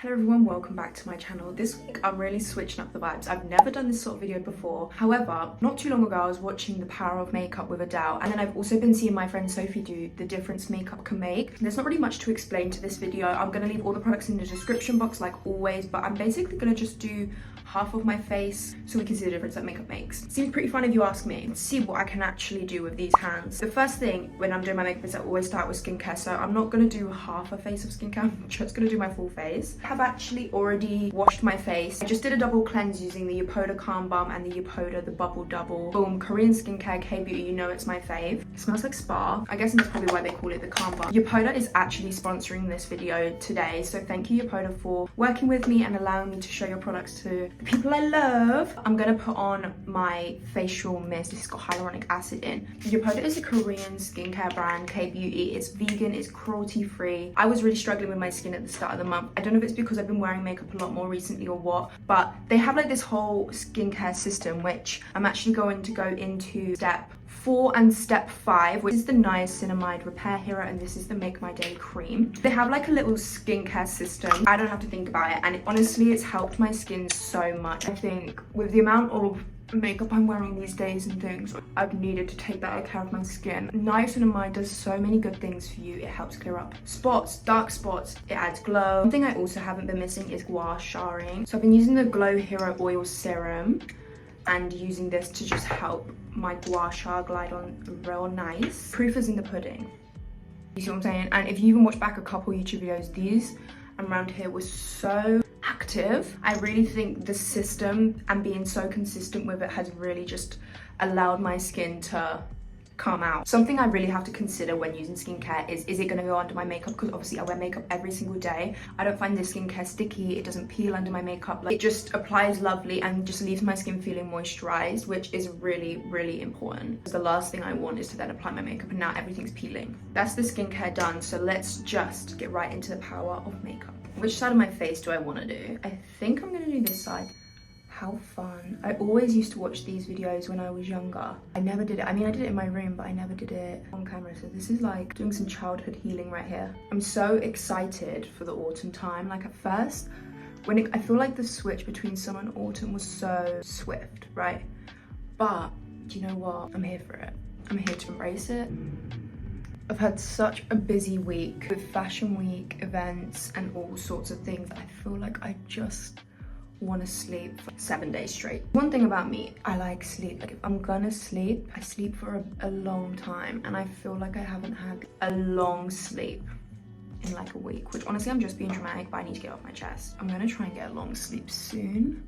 Hello everyone, welcome back to my channel. This week I'm really switching up the vibes. I've never done this sort of video before. However, not too long ago I was watching The Power of Makeup with Adele, and then I've also been seeing my friend Sophie do the difference makeup can make. There's not really much to explain to this video. I'm going to leave all the products in the description box like always, but I'm basically going to just do half of my face so we can see the difference that makeup makes. Seems pretty fun if you ask me. Let's see what I can actually do with these hands. The first thing when I'm doing my makeup is I always start with skincare, so I'm not going to do half a face of skincare. I'm just going to do my full face. I have actually already washed my face. I just did a double cleanse using the Yopoda Calm Balm and the Yopoda the Bubble Double. Boom, Korean skincare, K-beauty, you know it's my fave. It smells like spa. I guess that's probably why they call it the Calm Balm. Yopoda is actually sponsoring this video today, so thank you Yopoda for working with me and allowing me to show your products to the people I love. I'm gonna put on my facial mist. This has got hyaluronic acid in. Yopoda is a Korean skincare brand, K-beauty. It's vegan, it's cruelty free. I was really struggling with my skin at the start of the month. I don't know if it's because I've been wearing makeup a lot more recently or what, but they have like this whole skincare system, which I'm actually going to go into step 4 and step 5, which is the niacinamide repair hero, and this is the Make My Day cream. They have like a little skincare system. I don't have to think about it, and honestly it's helped my skin so much. I think with the amount of makeup I'm wearing these days and things, I've needed to take better care of my skin. Niacinamide does so many good things for you. It helps clear up spots, dark spots, it adds glow. One thing I also haven't been missing is gua sharing. So I've been using the Glow Hero Oil Serum and using this to just help my gua sha glide on real nice. Proof is in the pudding. You see what I'm saying? And if you even watch back a couple YouTube videos, these around here was so active. I really think the system and being so consistent with it has really just allowed my skin to come out. Something I really have to consider when using skincare is it going to go under my makeup, because obviously I wear makeup every single day. I don't find this skincare sticky. It doesn't peel under my makeup. Like, it just applies lovely and just leaves my skin feeling moisturized, which is really important. The last thing I want is to then apply my makeup and now everything's peeling. That's the skincare done, so let's just get right into the power of makeup. Which side of my face do I want to do? I think I'm going to do this side. How fun. I always used to watch these videos when I was younger. I never did it. I mean, I did it in my room, but I never did it on camera. So this is like doing some childhood healing right here. I'm so excited for the autumn time. Like at first, I feel like the switch between summer and autumn was so swift, right? But do you know what? I'm here for it. I'm here to embrace it. I've had such a busy week with fashion week, events, and all sorts of things. I feel like I just want to sleep for 7 days straight. One thing about me, I like sleep. Like if I'm gonna sleep, I sleep for a long time, and I feel like I haven't had a long sleep in like a week, which honestly I'm just being dramatic, but I need to get off my chest. I'm gonna try and get a long sleep soon,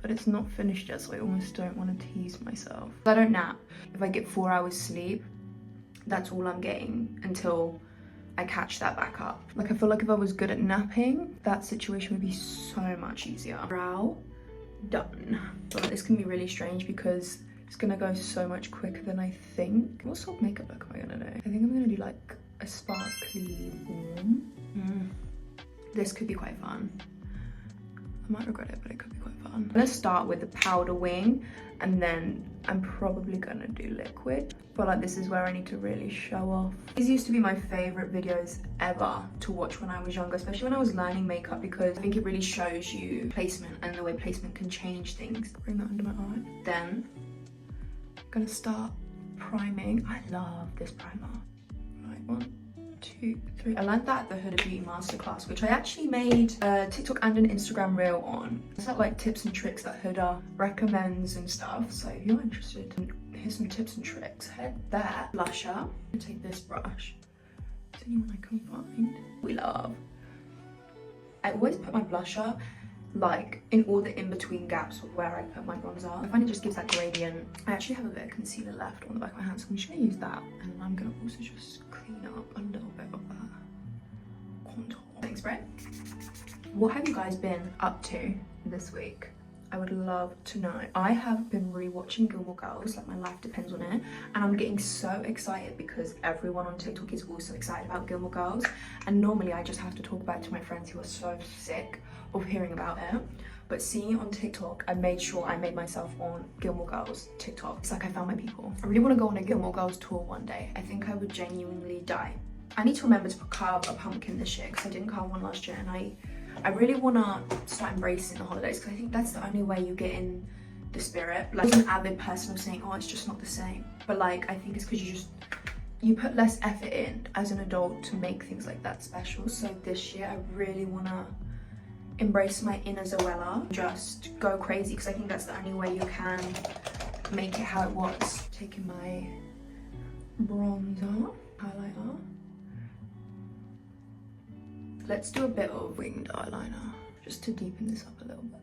but it's not finished yet, so I almost don't want to tease myself. I don't nap. If I get 4 hours sleep, that's all I'm getting until I catch that back up. Like I feel like if I was good at napping, that situation would be so much easier. Brow done. But this can be really strange because it's gonna go so much quicker than I think. What sort of makeup look am I gonna do? I think I'm gonna do like a sparkly warm. This could be quite fun. I might regret it, but it could be quite fun. I'm gonna start with the powder wing, and then I'm probably gonna do liquid. But like this is where I need to really show off. These used to be my favorite videos ever to watch when I was younger, especially when I was learning makeup, because I think it really shows you placement and the way placement can change things. Bring that under my eye. Then I'm gonna start priming. I love this primer. Right, 1, 2, 3. I learned that at the Huda Beauty Masterclass, which I actually made a TikTok and an Instagram reel on. It's like tips and tricks that Huda recommends and stuff. So if you're interested, here's some tips and tricks. Head there. Blusher. I'm gonna take this brush. It's the only one I can find. We love. I always put my blusher like in all the in-between gaps of where I put my bronzer. I find it just gives that gradient. I actually have a bit of concealer left on the back of my hand, so I'm just gonna use that, and I'm gonna also just clean up a little bit of that contour. Thanks, Brett. What have you guys been up to this week? I would love to know. I have been rewatching Gilmore Girls, like my life depends on it, and I'm getting so excited because everyone on TikTok is also excited about Gilmore Girls, and normally I just have to talk about it to my friends who are so sick of hearing about it, but seeing it on TikTok, I made sure I made myself on Gilmore Girls TikTok. It's like I found my people. I really want to go on a Gilmore Girls tour one day. I think I would genuinely die. I need to remember to carve a pumpkin this year because I didn't carve one last year, and I I really want to start embracing the holidays because I think that's the only way you get in the spirit. Like, as an avid person of saying, oh, it's just not the same. But like, I think it's because you put less effort in as an adult to make things like that special. So this year I really want to embrace my inner Zoella, just go crazy, because I think that's the only way you can make it how it was. Taking my bronzer, highlighter. Let's do a bit of winged eyeliner just to deepen this up a little bit.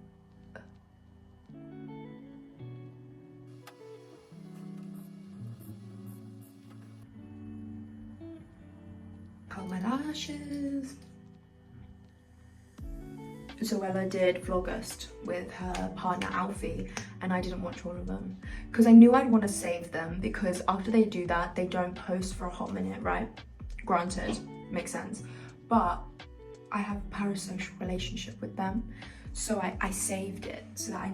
Curl my lashes. Zoella did Vlogust with her partner Alfie, and I didn't watch all of them because I knew I'd want to save them, because after they do that they don't post for a hot minute, right? Granted, makes sense, but I have a parasocial relationship with them, so I saved it so that I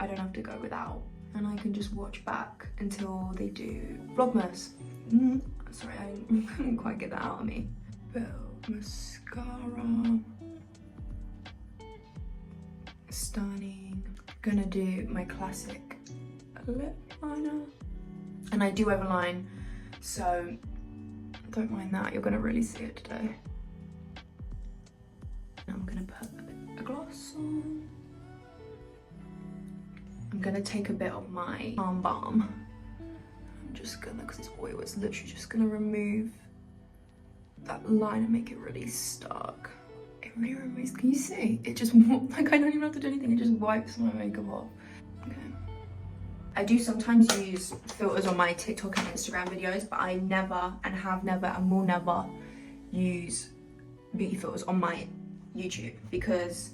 don't have to go without, and I can just watch back until they do Vlogmas. Sorry, I couldn't quite get that out of me. Bit of mascara. Stunning. Gonna do my classic lip liner, and I do overline, so don't mind that, you're gonna really see it today. Now I'm gonna put a bit of gloss on. I'm gonna take a bit of my arm balm. I'm just gonna, because it's oil, it's literally just gonna remove that line and make it really stark. It really removes, can you see? It just, like, I don't even have to do anything, it just wipes my makeup off. Okay. I do sometimes use filters on my TikTok and Instagram videos, but I never, and have never, and will never use beauty filters on my YouTube, because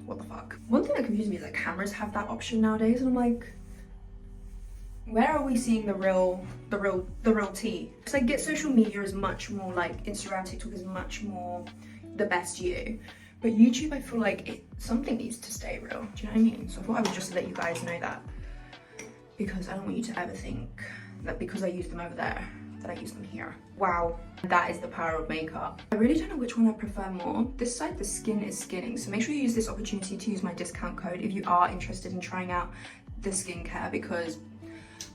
what the fuck? One thing that confuses me is that cameras have that option nowadays, and I'm like, where are we seeing the real tea? Because like, get social media is much more like Instagram, TikTok is much more the best you, but YouTube, I feel like something needs to stay real. Do you know what I mean? So I thought I would just let you guys know that, because I don't want you to ever think that because I use them over there that I use them here. Wow, that is the power of makeup. I really don't know which one I prefer more. This side, the skin is skinning, so make sure you use this opportunity to use my discount code if you are interested in trying out the skincare, because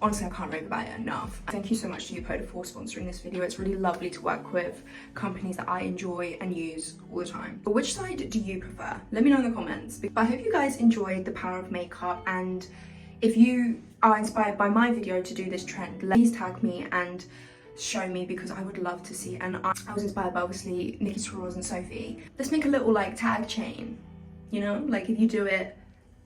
honestly, I can't rave about it enough. Thank you so much to Yupoda for sponsoring this video. It's really lovely to work with companies that I enjoy and use all the time. But which side do you prefer? Let me know in the comments. But I hope you guys enjoyed the power of makeup, and if you are inspired by my video to do this trend, please tag me and show me, because I would love to see. And I was inspired by obviously Nikki Tutorials and Sophie. Let's make a little like tag chain, you know, like if you do it,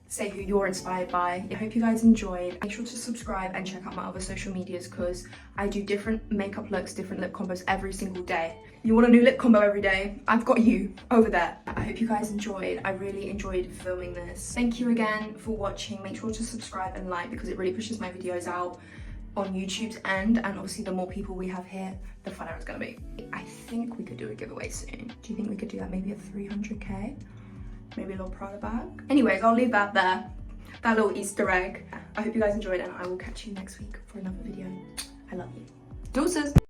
say who you're inspired by. I hope you guys enjoyed. Make sure to subscribe and check out my other social medias, because I do different makeup looks, different lip combos every single day. You want a new lip combo every day? I've got you over there. I hope you guys enjoyed. I really enjoyed filming this. Thank you again for watching. Make sure to subscribe and like, because it really pushes my videos out on YouTube's end, and obviously the more people we have here, the funner it's gonna be. I think we could do a giveaway soon. Do you think we could do that? Maybe a 300k? Maybe a little Prada bag. Anyways, I'll leave that there. That little Easter egg. I hope you guys enjoyed, and I will catch you next week for another video. I love you. Deuces.